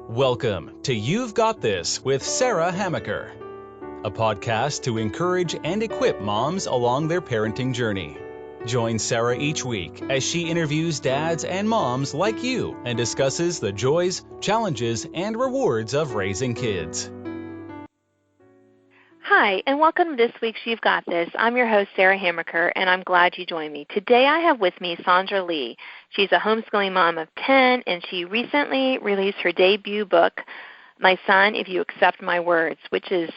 Welcome to You've Got This with Sarah Hamaker, a podcast to encourage and equip moms along their parenting journey. Join Sarah each week as she interviews dads and moms like you and discusses the joys, challenges, and rewards of raising kids. Hi, and welcome to this week's You've Got This. I'm your host, Sarah Hamaker, and I'm glad you joined me. Today I have with me Sondra Lee. She's a homeschooling mom of 10, and she recently released her debut book, My Son, If You Accept My Words, which is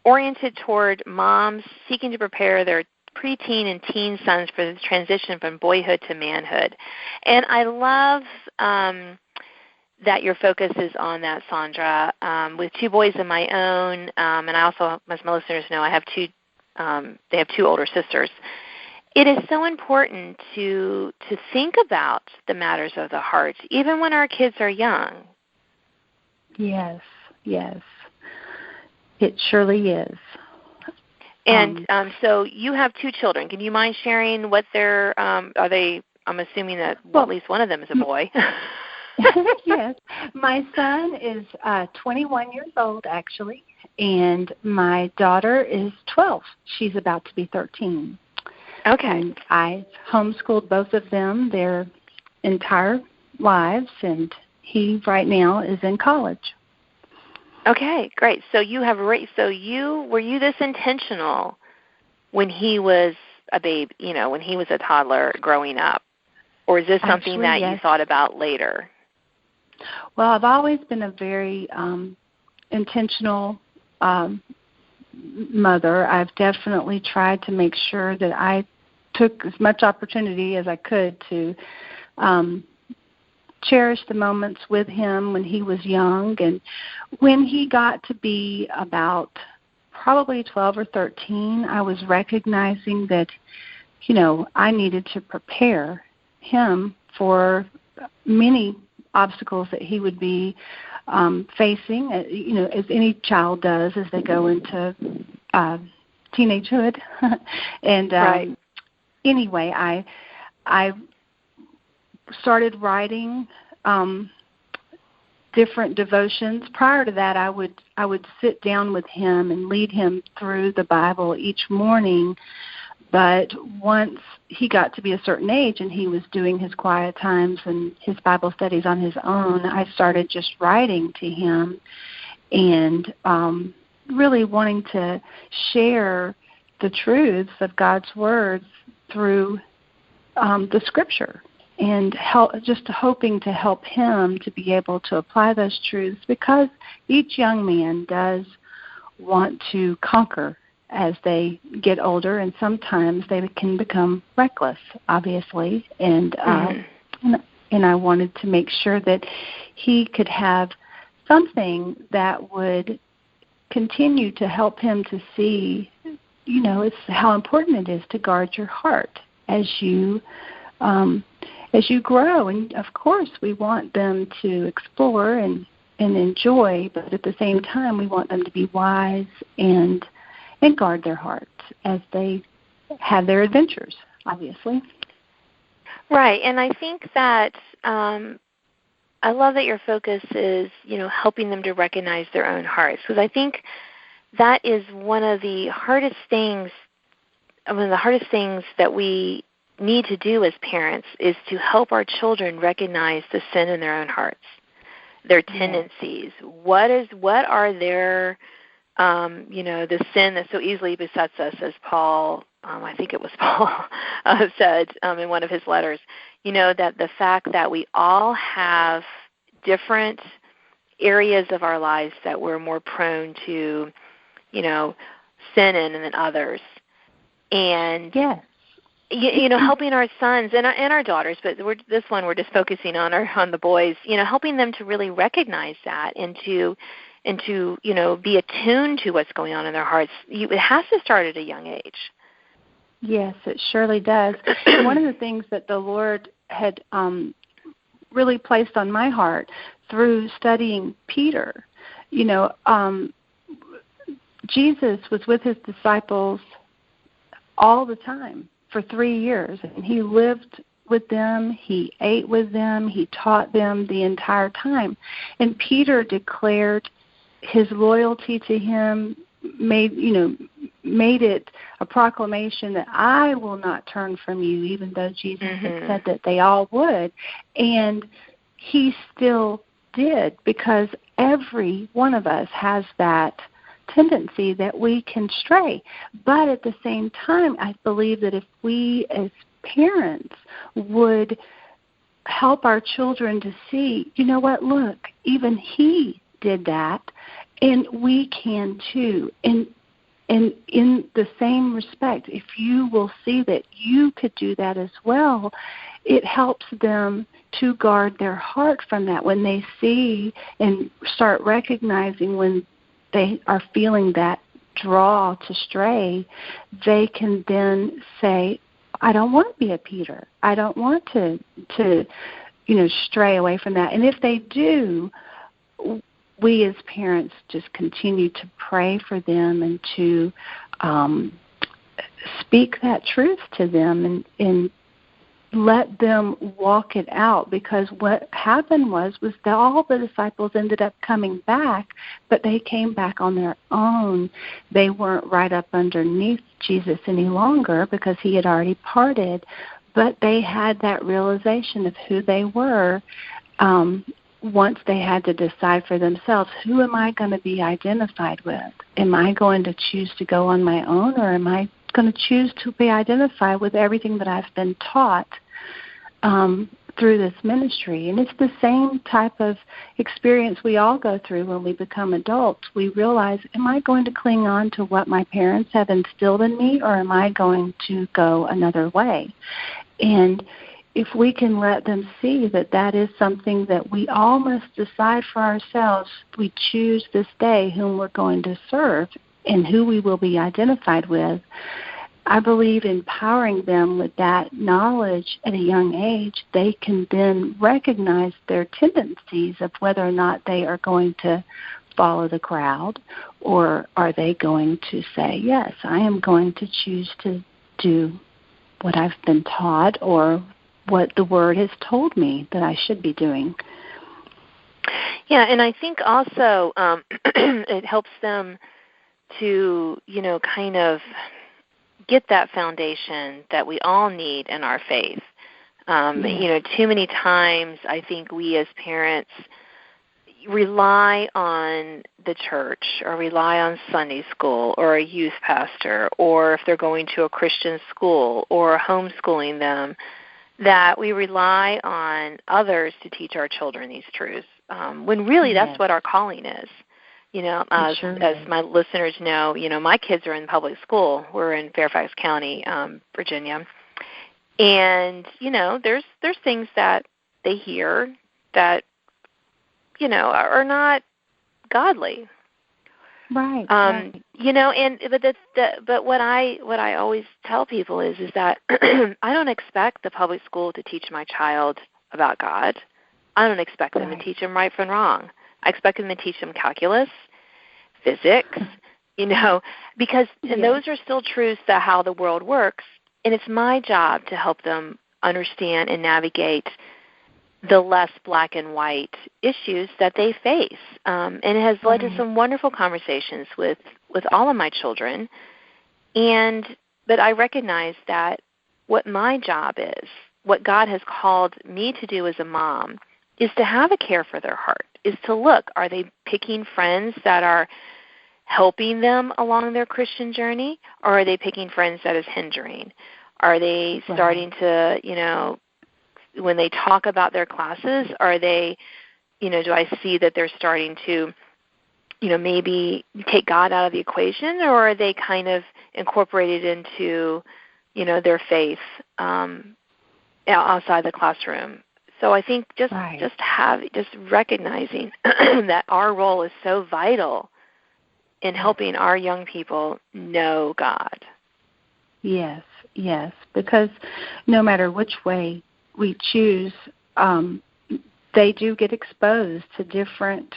oriented toward moms seeking to prepare their preteen and teen sons for the transition from boyhood to manhood. And I love that your focus is on that, Sondra. With two boys of my own, and I also, as my listeners know, I have they have two older sisters. It is so important to think about the matters of the heart, even when our kids are young. Yes. It surely is. And so you have two children. Can you mind sharing what are they? I'm assuming that at least one of them is a boy. Yes. My son is 21 years old, actually, and my daughter is 12. She's about to be 13. Okay. And I homeschooled both of them their entire lives, and he right now is in college. Okay, great. So you have were you this intentional when he was a babe, when he was a toddler growing up, or is this something that you thought about later? Well, I've always been a very intentional mother. I've definitely tried to make sure that I took as much opportunity as I could to cherish the moments with him when he was young. And when he got to be about probably 12 or 13, I was recognizing that, I needed to prepare him for many obstacles that he would be facing, as any child does as they go into teenagehood. And right. Anyway, I started writing different devotions. Prior to that, I would sit down with him and lead him through the Bible each morning. But once he got to be a certain age and he was doing his quiet times and his Bible studies on his own, I started just writing to him and really wanting to share the truths of God's words through the Scripture and just hoping to help him to be able to apply those truths, because each young man does want to conquer as they get older, and sometimes they can become reckless, obviously. And and I wanted to make sure that he could have something that would continue to help him to see, it's how important it is to guard your heart as you grow. And of course, we want them to explore and enjoy, but at the same time, we want them to be wise and guard their hearts as they have their adventures, obviously. Right, and I think that I love that your focus is, helping them to recognize their own hearts, because I think that is one of the hardest things that we need to do as parents is to help our children recognize the sin in their own hearts, their tendencies. What are their the sin that so easily besets us, as Paul, I think it was Paul, said in one of his letters, that the fact that we all have different areas of our lives that we're more prone to, sin in than others. And, yes. Helping our sons and our daughters, but we're just focusing on the boys, helping them to really recognize that and to be attuned to what's going on in their hearts. It has to start at a young age. Yes, it surely does. One of the things that the Lord had really placed on my heart through studying Peter, Jesus was with his disciples all the time for 3 years, and he lived with them. He ate with them. He taught them the entire time. And Peter declared his loyalty to him, made it a proclamation that I will not turn from you, even though Jesus had said that they all would. And he still did, because every one of us has that tendency that we can stray. But at the same time, I believe that if we as parents would help our children to see, you know what, look, even he did that, and we can too. And in the same respect, if you will see that you could do that as well, it helps them to guard their heart from that. When they see and start recognizing when they are feeling that draw to stray, they can then say, I don't want to be a Peter. I don't want to stray away from that. And if they do, we as parents just continue to pray for them and to speak that truth to them and let them walk it out. Because what happened was that all the disciples ended up coming back, but they came back on their own. They weren't right up underneath Jesus any longer because he had already parted, but they had that realization of who they were. Once they had to decide for themselves, who am I going to be identified with? Am I going to choose to go on my own, or am I going to choose to be identified with everything that I've been taught through this ministry? And it's the same type of experience we all go through when we become adults. We realize, am I going to cling on to what my parents have instilled in me, or am I going to go another way? And if we can let them see that that is something that we all must decide for ourselves, we choose this day whom we're going to serve and who we will be identified with, I believe empowering them with that knowledge at a young age, they can then recognize their tendencies of whether or not they are going to follow the crowd, or are they going to say, yes, I am going to choose to do what I've been taught or what the Word has told me that I should be doing. Yeah, and I think also it helps them to, kind of get that foundation that we all need in our faith. Too many times I think we as parents rely on the church or rely on Sunday school or a youth pastor, or if they're going to a Christian school or homeschooling them, that we rely on others to teach our children these truths, when really that's what our calling is. As my listeners know, my kids are in public school. We're in Fairfax County, Virginia. And, there's things that they hear that, are not godly. Right. But what I always tell people is that I don't expect the public school to teach my child about God. I don't expect them to teach them right from wrong. I expect them to teach them calculus, physics, because and those are still truths that how the world works, and it's my job to help them understand and navigate the less black and white issues that they face. And it has led to some wonderful conversations with all of my children. But I recognize that what my job is, what God has called me to do as a mom, is to have a care for their heart, is to look, are they picking friends that are helping them along their Christian journey, or are they picking friends that is hindering? Are they starting to, when they talk about their classes, are they, do I see that they're starting to, maybe take God out of the equation, or are they kind of incorporated into, their faith outside the classroom? So I think just recognizing that our role is so vital in helping our young people know God. Yes, because no matter which way we choose, they do get exposed to different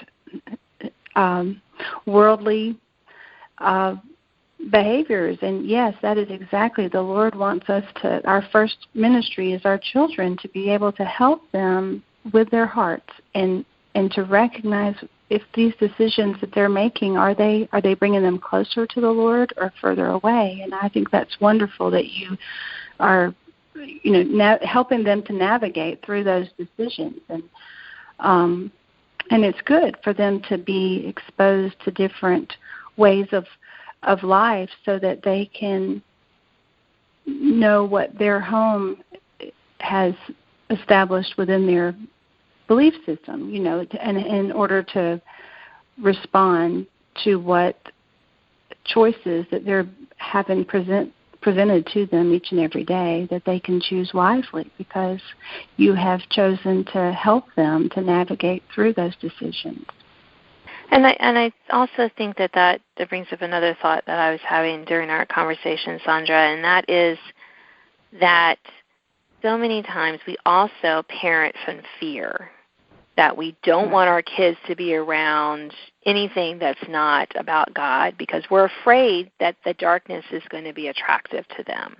worldly behaviors. And yes, that is exactly, the Lord wants us to, our first ministry is our children, to be able to help them with their hearts and to recognize if these decisions that they're making, are they bringing them closer to the Lord or further away? And I think that's wonderful that you are, helping them to navigate through those decisions. And it's good for them to be exposed to different ways of life so that they can know what their home has established within their belief system, and in order to respond to what choices that they're having presented to them each and every day, that they can choose wisely because you have chosen to help them to navigate through those decisions. And I also think that brings up another thought that I was having during our conversation, Sondra, and that is that so many times we also parent from fear, that we don't want our kids to be around anything that's not about God because we're afraid that the darkness is going to be attractive to them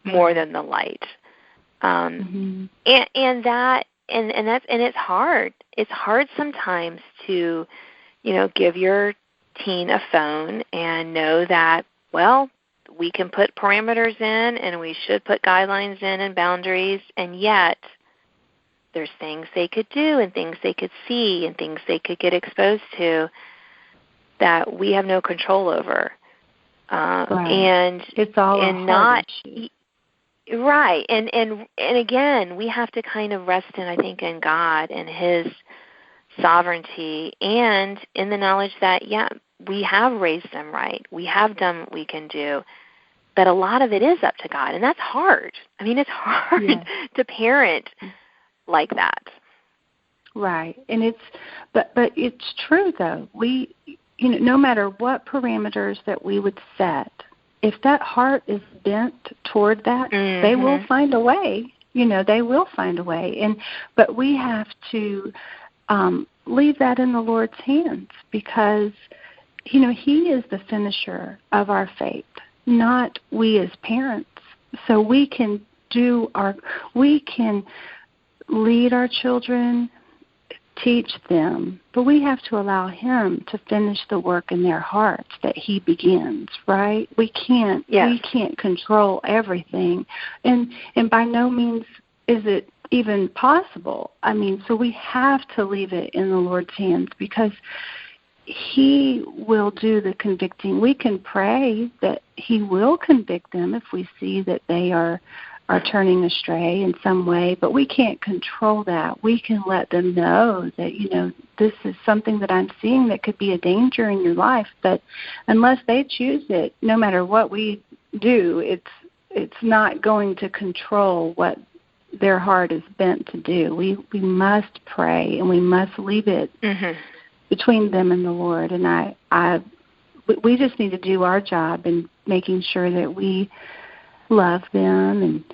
more than the light. And it's hard. It's hard sometimes to, give your teen a phone and know that, well, we can put parameters in and we should put guidelines in and boundaries, and yet there's things they could do and things they could see and things they could get exposed to that we have no control over. Right. And it's all and a not issue. Right. And again, we have to kind of rest in God and His sovereignty and in the knowledge that, we have raised them right. We have done what we can do. But a lot of it is up to God, and that's hard. I mean, it's hard to parent like that. Right. And but it's true though. We, no matter what parameters that we would set, if that heart is bent toward that, they will find a way. They will find a way. But we have to leave that in the Lord's hands because, He is the finisher of our faith, not we as parents. So we can lead our children, teach them, but we have to allow Him to finish the work in their hearts that He begins, right? We can't control everything. And by no means is it even possible. I mean, so we have to leave it in the Lord's hands because He will do the convicting. We can pray that He will convict them if we see that they are turning astray in some way, but we can't control that. We can let them know that, this is something that I'm seeing that could be a danger in your life, but unless they choose it, no matter what we do, it's not going to control what their heart is bent to do. We must pray, and we must leave it between them and the Lord. And we just need to do our job in making sure that we love them and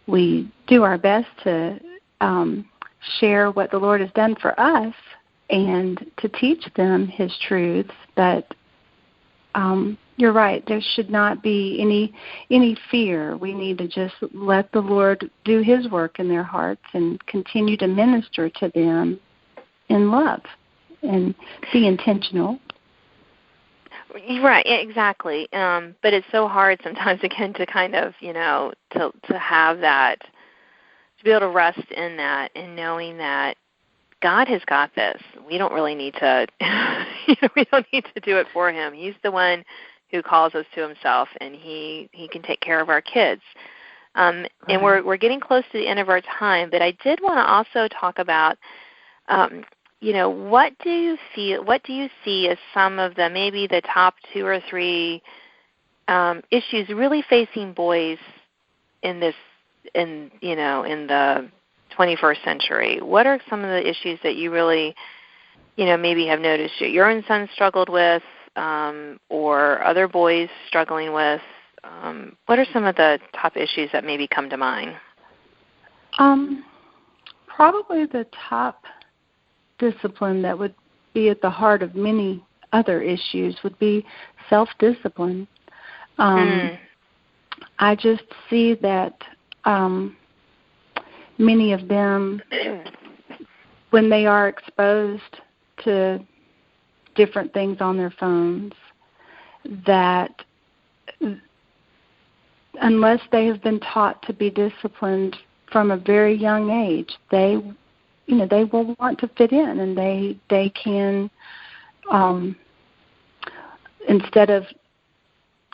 we do our best to share what the Lord has done for us and to teach them His truths. But you're right, there should not be any fear. We need to just let the Lord do His work in their hearts and continue to minister to them in love and be intentional. Right, exactly. But it's so hard sometimes, again, to kind of, to have that, to be able to rest in that and knowing that God has got this. We don't really need to, we don't need to do it for Him. He's the one who calls us to Himself, and He can take care of our kids. And we're getting close to the end of our time, but I did want to also talk about, what do you see as some of maybe the top 2 or 3 issues really facing boys in the 21st century? What are some of the issues that you really, maybe have noticed your own son struggled with, or other boys struggling with? What are some of the top issues that maybe come to mind? Probably the top discipline that would be at the heart of many other issues would be self-discipline. I just see that many of them, when they are exposed to different things on their phones, that unless they have been taught to be disciplined from a very young age, they will want to fit in, and they can, instead of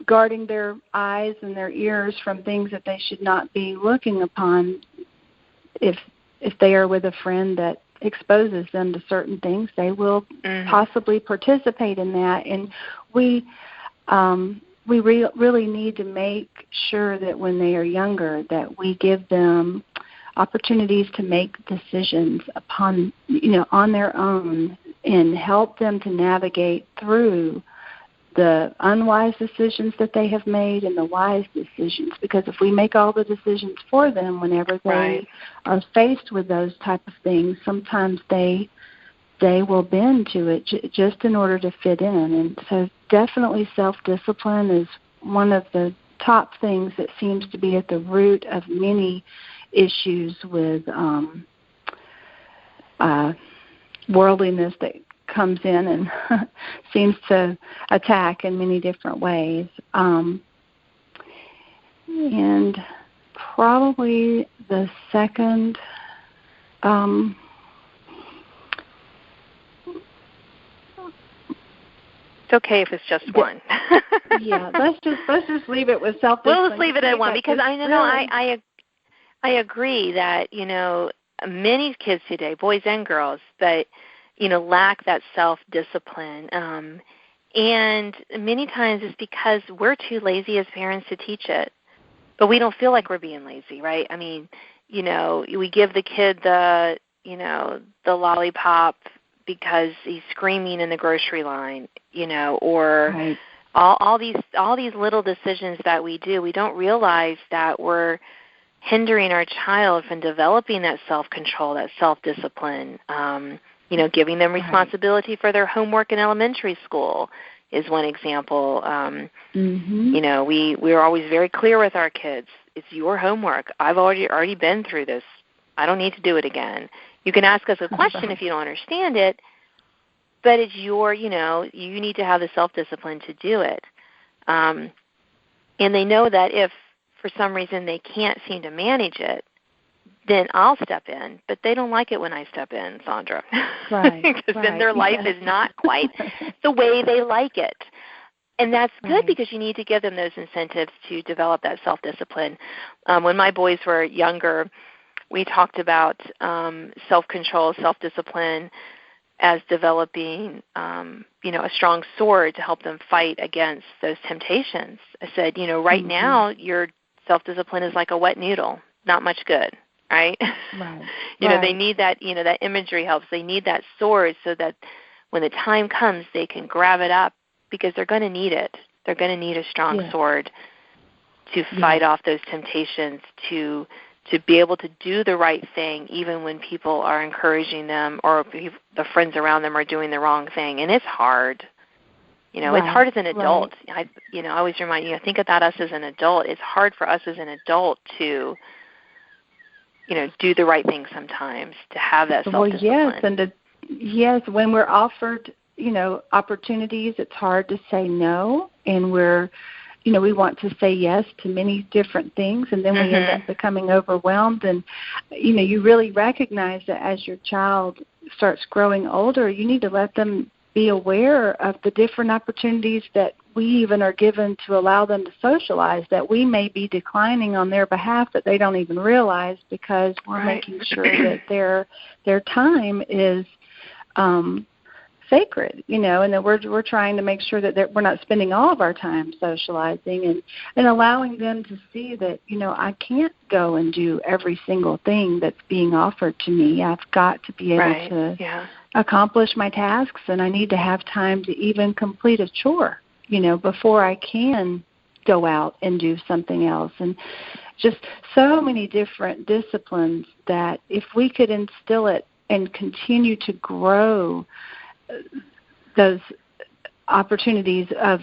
guarding their eyes and their ears from things that they should not be looking upon, if they are with a friend that exposes them to certain things, they will possibly participate in that. And we really need to make sure that when they are younger, that we give them opportunities to make decisions on their own, and help them to navigate through the unwise decisions that they have made and the wise decisions. Because if we make all the decisions for them whenever they are faced with those type of things, sometimes they will bend to it just in order to fit in. And so definitely self-discipline is one of the top things that seems to be at the root of many issues with worldliness that comes in and seems to attack in many different ways. And probably the second it's okay if it's just one. Yeah, let's just leave it with self-discipline. We'll just leave it at one, because I know really, I agree that many kids today, boys and girls, that lack that self-discipline, and many times it's because we're too lazy as parents to teach it, but we don't feel like we're being lazy, right? I mean, we give the kid the lollipop because he's screaming in the grocery line, or all these little decisions that we do. We don't realize that we're hindering our child from developing that self-control, that self-discipline. Giving them responsibility for their homework in elementary school is one example. We're always very clear with our kids. It's your homework. I've already been through this. I don't need to do it again. You can ask us a question if you don't understand it, but it's you need to have the self-discipline to do it. And they know that if for some reason they can't seem to manage it, then I'll step in. But they don't like it when I step in, Sondra. Right. Because then their life is not quite the way they like it. And that's good, because you need to give them those incentives to develop that self-discipline. When my boys were younger, we talked about self-control, self-discipline as developing, a strong sword to help them fight against those temptations. I said, right now your self-discipline is like a wet noodle, not much good. Right? They need that, that imagery helps. They need that sword so that when the time comes, they can grab it up, because they're going to need it. They're going to need a strong sword to fight off those temptations, to be able to do the right thing even when people are encouraging them or the friends around them are doing the wrong thing. And it's hard. It's hard as an adult. I always remind you, think about us as an adult. It's hard for us as an adult to do the right thing sometimes, to have that self-discipline. Yes, when we're offered, opportunities, it's hard to say no, and we want to say yes to many different things, and then we end up becoming overwhelmed. And, you really recognize that as your child starts growing older, you need to let them be aware of the different opportunities that we even are given to allow them to socialize, that we may be declining on their behalf that they don't even realize, because we're making sure that their time is sacred, and that we're trying to make sure that we're not spending all of our time socializing, and allowing them to see that, I can't go and do every single thing that's being offered to me. I've got to be able to accomplish my tasks, and I need to have time to even complete a chore, before I can go out and do something else. And just so many different disciplines that if we could instill it and continue to grow those opportunities of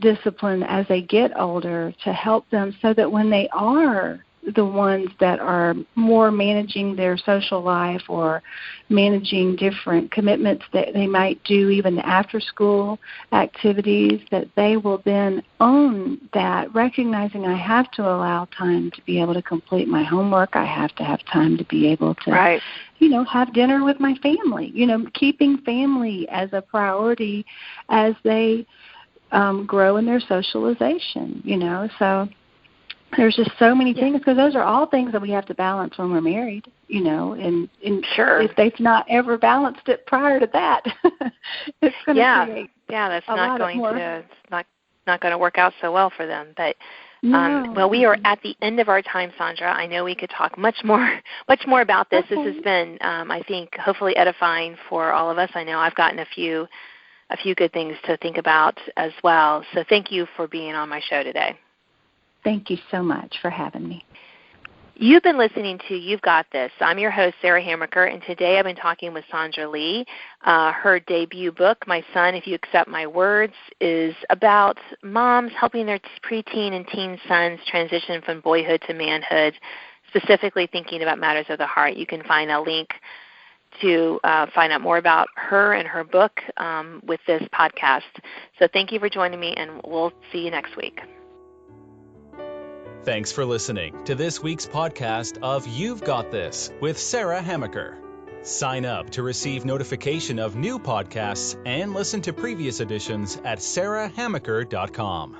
discipline as they get older to help them so that when they are the ones that are more managing their social life or managing different commitments that they might do even after school activities, that they will then own that, recognizing I have to allow time to be able to complete my homework. I have to have time to be able to, right, have dinner with my family, keeping family as a priority as they grow in their socialization, so there's just so many things, because those are all things that we have to balance when we're married, and sure. If they've not ever balanced it prior to that, it's going to create that's not going to, it's not going to work out so well for them. But no. Well, we are at the end of our time, Sondra. I know we could talk much more about this. Okay. This has been, I think, hopefully edifying for all of us. I know I've gotten a few good things to think about as well. So thank you for being on my show today. Thank you so much for having me. You've been listening to You've Got This. I'm your host, Sarah Hammaker, and today I've been talking with Sondra Lee. Her debut book, My Son, If You Accept My Words, is about moms helping their preteen and teen sons transition from boyhood to manhood, specifically thinking about matters of the heart. You can find a link to find out more about her and her book with this podcast. So thank you for joining me, and we'll see you next week. Thanks for listening to this week's podcast of You've Got This with Sarah Hammaker. Sign up to receive notification of new podcasts and listen to previous editions at sarahhammaker.com.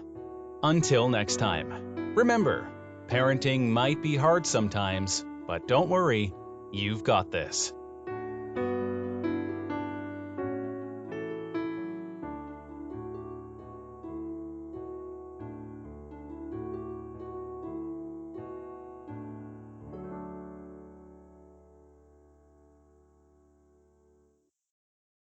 Until next time, remember, parenting might be hard sometimes, but don't worry, you've got this.